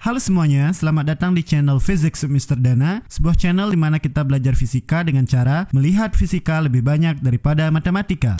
Halo semuanya, selamat datang di channel Physics with Mr. Dana, sebuah channel di mana kita belajar fisika dengan cara melihat fisika lebih banyak daripada matematika.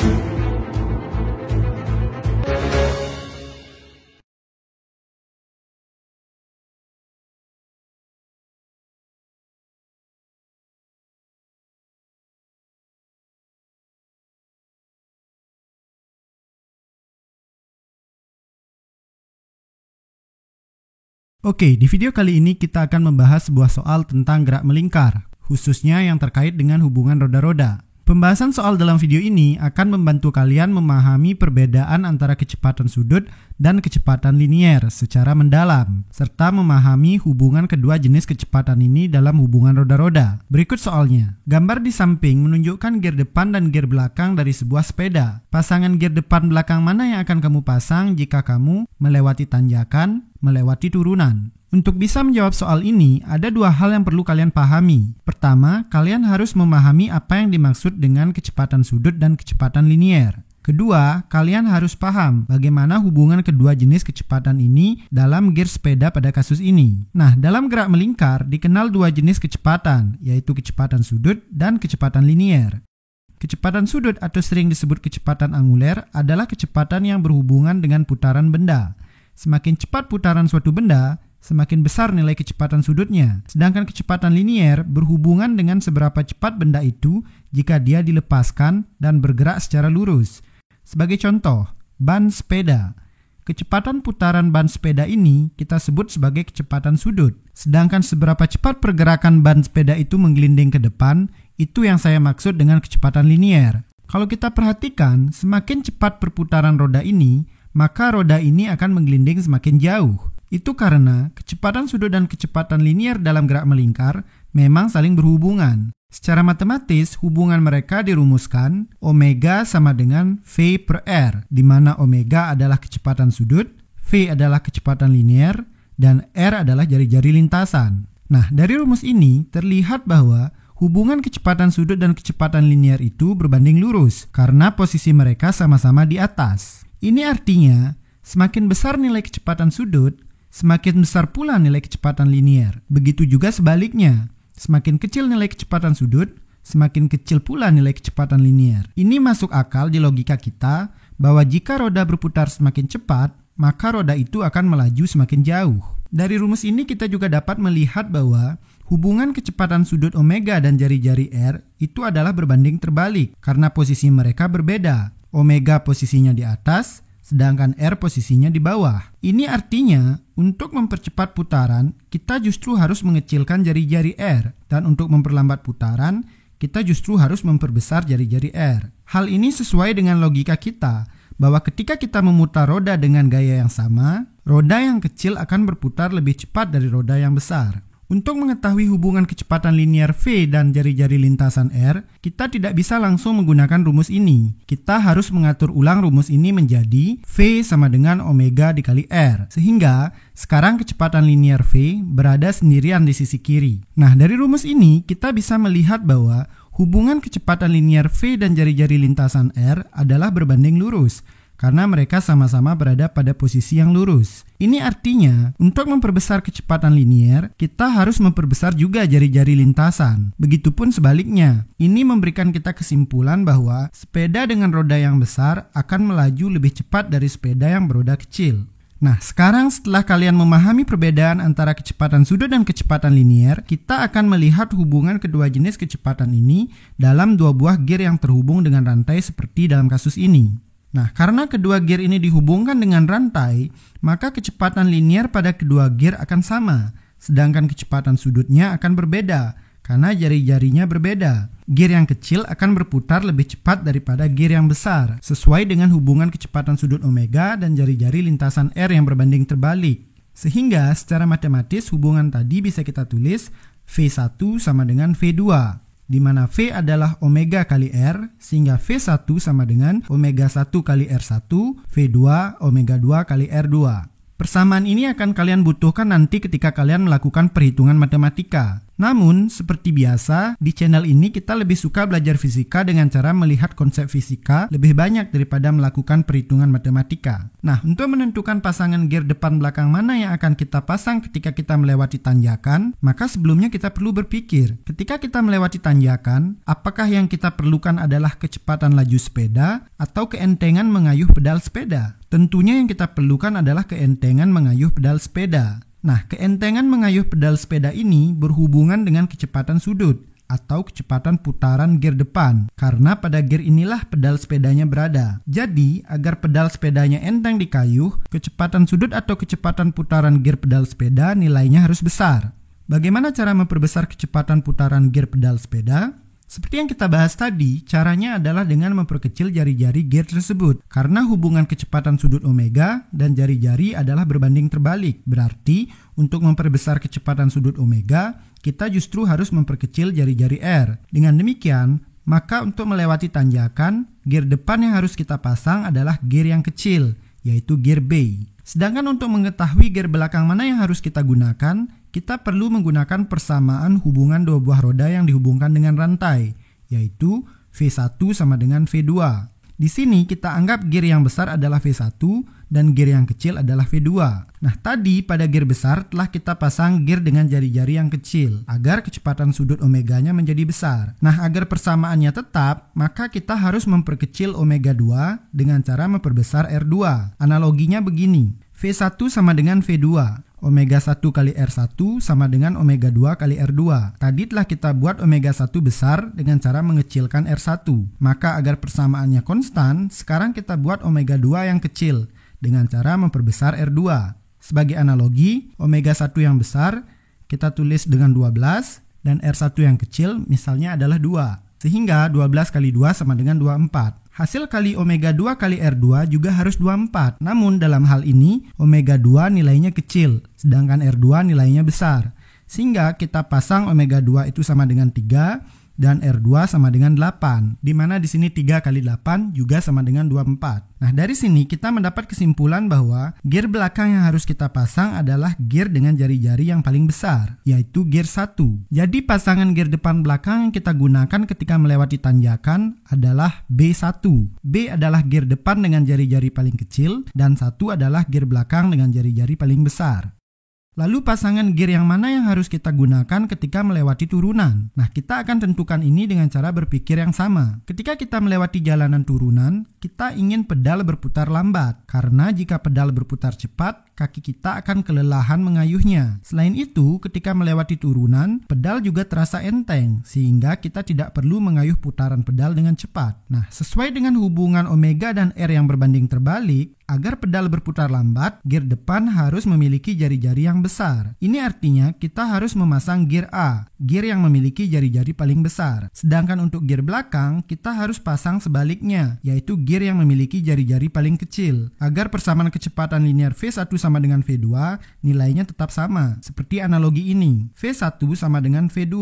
Oke, di video kali ini kita akan membahas sebuah soal tentang gerak melingkar, khususnya yang terkait dengan hubungan roda-roda. Pembahasan soal dalam video ini akan membantu kalian memahami perbedaan antara kecepatan sudut dan kecepatan linier secara mendalam, serta memahami hubungan kedua jenis kecepatan ini dalam hubungan roda-roda. Berikut soalnya. Gambar di samping menunjukkan gear depan dan gear belakang dari sebuah sepeda. Pasangan gear depan belakang mana yang akan kamu pasang jika kamu melewati tanjakan, melewati turunan? Untuk bisa menjawab soal ini, ada dua hal yang perlu kalian pahami. Pertama, kalian harus memahami apa yang dimaksud dengan kecepatan sudut dan kecepatan linier. Kedua, kalian harus paham bagaimana hubungan kedua jenis kecepatan ini dalam gear sepeda pada kasus ini. Nah, dalam gerak melingkar dikenal dua jenis kecepatan, yaitu kecepatan sudut dan kecepatan linier. Kecepatan sudut atau sering disebut kecepatan anguler adalah kecepatan yang berhubungan dengan putaran benda. Semakin cepat putaran suatu benda, semakin besar nilai kecepatan sudutnya. Sedangkan kecepatan linier berhubungan dengan seberapa cepat benda itu jika dia dilepaskan dan bergerak secara lurus. Sebagai contoh, ban sepeda. Kecepatan putaran ban sepeda ini kita sebut sebagai kecepatan sudut. Sedangkan seberapa cepat pergerakan ban sepeda itu menggelinding ke depan, itu yang saya maksud dengan kecepatan linier. Kalau kita perhatikan, semakin cepat perputaran roda ini, maka roda ini akan menggelinding semakin jauh. Itu karena kecepatan sudut dan kecepatan linier dalam gerak melingkar memang saling berhubungan. Secara matematis, hubungan mereka dirumuskan omega sama dengan V per R, di mana omega adalah kecepatan sudut, V adalah kecepatan linier, dan R adalah jari-jari lintasan. Nah, dari rumus ini terlihat bahwa hubungan kecepatan sudut dan kecepatan linier itu berbanding lurus, karena posisi mereka sama-sama di atas. Ini artinya, semakin besar nilai kecepatan sudut, semakin besar pula nilai kecepatan linier. Begitu juga sebaliknya. Semakin kecil nilai kecepatan sudut, semakin kecil pula nilai kecepatan linier. Ini masuk akal di logika kita bahwa jika roda berputar semakin cepat, maka roda itu akan melaju semakin jauh. Dari rumus ini kita juga dapat melihat bahwa hubungan kecepatan sudut omega dan jari-jari R itu adalah berbanding terbalik karena posisi mereka berbeda. Omega posisinya di atas, sedangkan R posisinya di bawah. Ini artinya, untuk mempercepat putaran, kita justru harus mengecilkan jari-jari R. Dan untuk memperlambat putaran, kita justru harus memperbesar jari-jari R. Hal ini sesuai dengan logika kita, bahwa ketika kita memutar roda dengan gaya yang sama, roda yang kecil akan berputar lebih cepat dari roda yang besar. Untuk mengetahui hubungan kecepatan linier V dan jari-jari lintasan R, kita tidak bisa langsung menggunakan rumus ini. Kita harus mengatur ulang rumus ini menjadi V sama dengan omega dikali R. Sehingga sekarang kecepatan linier V berada sendirian di sisi kiri. Nah, dari rumus ini kita bisa melihat bahwa hubungan kecepatan linier V dan jari-jari lintasan R adalah berbanding lurus, karena mereka sama-sama berada pada posisi yang lurus. Ini artinya, untuk memperbesar kecepatan linier, kita harus memperbesar juga jari-jari lintasan. Begitupun sebaliknya. Ini memberikan kita kesimpulan bahwa sepeda dengan roda yang besar akan melaju lebih cepat dari sepeda yang beroda kecil. Nah, sekarang setelah kalian memahami perbedaan antara kecepatan sudut dan kecepatan linier, kita akan melihat hubungan kedua jenis kecepatan ini dalam dua buah gear yang terhubung dengan rantai seperti dalam kasus ini. Nah, karena kedua gear ini dihubungkan dengan rantai, maka kecepatan linier pada kedua gear akan sama, sedangkan kecepatan sudutnya akan berbeda, karena jari-jarinya berbeda. Gear yang kecil akan berputar lebih cepat daripada gear yang besar, sesuai dengan hubungan kecepatan sudut omega dan jari-jari lintasan R yang berbanding terbalik. Sehingga secara matematis hubungan tadi bisa kita tulis V1 sama dengan V2. Di mana V adalah omega kali R, sehingga V1 sama dengan omega 1 kali R1, V2 omega 2 kali R2. Persamaan ini akan kalian butuhkan nanti ketika kalian melakukan perhitungan matematika. Namun, seperti biasa, di channel ini kita lebih suka belajar fisika dengan cara melihat konsep fisika lebih banyak daripada melakukan perhitungan matematika. Nah, untuk menentukan pasangan gear depan belakang mana yang akan kita pasang ketika kita melewati tanjakan, maka sebelumnya kita perlu berpikir, ketika kita melewati tanjakan, apakah yang kita perlukan adalah kecepatan laju sepeda atau keentengan mengayuh pedal sepeda? Tentunya yang kita perlukan adalah keentengan mengayuh pedal sepeda. Nah, keentengan mengayuh pedal sepeda ini berhubungan dengan kecepatan sudut atau kecepatan putaran gear depan, karena pada gear inilah pedal sepedanya berada. Jadi, agar pedal sepedanya enteng dikayuh, kecepatan sudut atau kecepatan putaran gear pedal sepeda nilainya harus besar. Bagaimana cara memperbesar kecepatan putaran gear pedal sepeda? Seperti yang kita bahas tadi, caranya adalah dengan memperkecil jari-jari gear tersebut. Karena hubungan kecepatan sudut omega dan jari-jari adalah berbanding terbalik. Berarti, untuk memperbesar kecepatan sudut omega, kita justru harus memperkecil jari-jari R. Dengan demikian, maka untuk melewati tanjakan, gear depan yang harus kita pasang adalah gear yang kecil, yaitu gear B. Sedangkan untuk mengetahui gear belakang mana yang harus kita gunakan, kita perlu menggunakan persamaan hubungan dua buah roda yang dihubungkan dengan rantai, yaitu V1 sama dengan V2. Di sini kita anggap gear yang besar adalah V1 dan gear yang kecil adalah V2. Nah, tadi pada gear besar telah kita pasang gear dengan jari-jari yang kecil agar kecepatan sudut omeganya menjadi besar. Nah, agar persamaannya tetap, maka kita harus memperkecil omega 2 dengan cara memperbesar R2. Analoginya begini, V1 sama dengan V2. Omega 1 kali R1 sama dengan omega 2 kali R2. Tadi telah kita buat omega 1 besar dengan cara mengecilkan R1. Maka agar persamaannya konstan, sekarang kita buat omega 2 yang kecil dengan cara memperbesar R2. Sebagai analogi, omega 1 yang besar kita tulis dengan 12 dan R1 yang kecil misalnya adalah 2. Sehingga 12 kali 2 sama dengan 24. Hasil kali omega 2 kali R2 juga harus 24. Namun dalam hal ini omega 2 nilainya kecil, sedangkan R2 nilainya besar. Sehingga kita pasang omega 2 itu sama dengan 3 dan R2 sama dengan 8. Di mana di sini 3 kali 8 juga sama dengan 24. Nah, dari sini kita mendapat kesimpulan bahwa gear belakang yang harus kita pasang adalah gear dengan jari-jari yang paling besar, yaitu gear 1. Jadi pasangan gear depan belakang yang kita gunakan ketika melewati tanjakan adalah B1. B adalah gear depan dengan jari-jari paling kecil dan 1 adalah gear belakang dengan jari-jari paling besar. Lalu pasangan gear yang mana yang harus kita gunakan ketika melewati turunan? Nah, kita akan tentukan ini dengan cara berpikir yang sama. Ketika kita melewati jalanan turunan, kita ingin pedal berputar lambat. Karena jika pedal berputar cepat, kaki kita akan kelelahan mengayuhnya. Selain itu, ketika melewati turunan, pedal juga terasa enteng, sehingga kita tidak perlu mengayuh putaran pedal dengan cepat. Nah, sesuai dengan hubungan omega dan R yang berbanding terbalik, agar pedal berputar lambat, gear depan harus memiliki jari-jari yang besar. Ini artinya kita harus memasang gear A, gear yang memiliki jari-jari paling besar. Sedangkan untuk gear belakang, kita harus pasang sebaliknya, yaitu gear yang memiliki jari-jari paling kecil. Agar persamaan kecepatan linear V1 sama dengan V2, nilainya tetap sama. Seperti analogi ini, V1 sama dengan V2.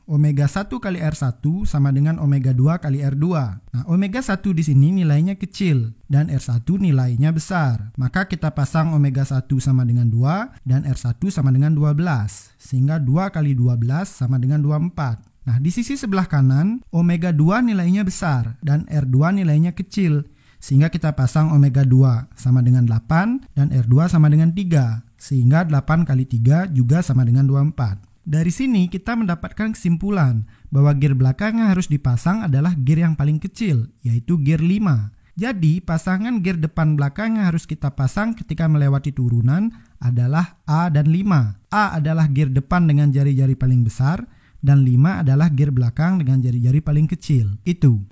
Omega 1 kali R1 sama dengan omega 2 kali R2. Nah, omega 1 di sini nilainya kecil dan R1 nilainya besar. Maka kita pasang omega 1 sama dengan 2 dan R1 sama dengan 12. Sehingga 2 kali 12 sama dengan 24. Nah, di sisi sebelah kanan, omega 2 nilainya besar dan R2 nilainya kecil. Sehingga kita pasang omega 2 sama dengan 8 dan R2 sama dengan 3. Sehingga 8 kali 3 juga sama dengan 24. Dari sini kita mendapatkan kesimpulan bahwa gear belakang yang harus dipasang adalah gear yang paling kecil, yaitu gear 5. Jadi pasangan gear depan belakang yang harus kita pasang ketika melewati turunan adalah A dan 5. A adalah gear depan dengan jari-jari paling besar dan 5 adalah gear belakang dengan jari-jari paling kecil. Itu.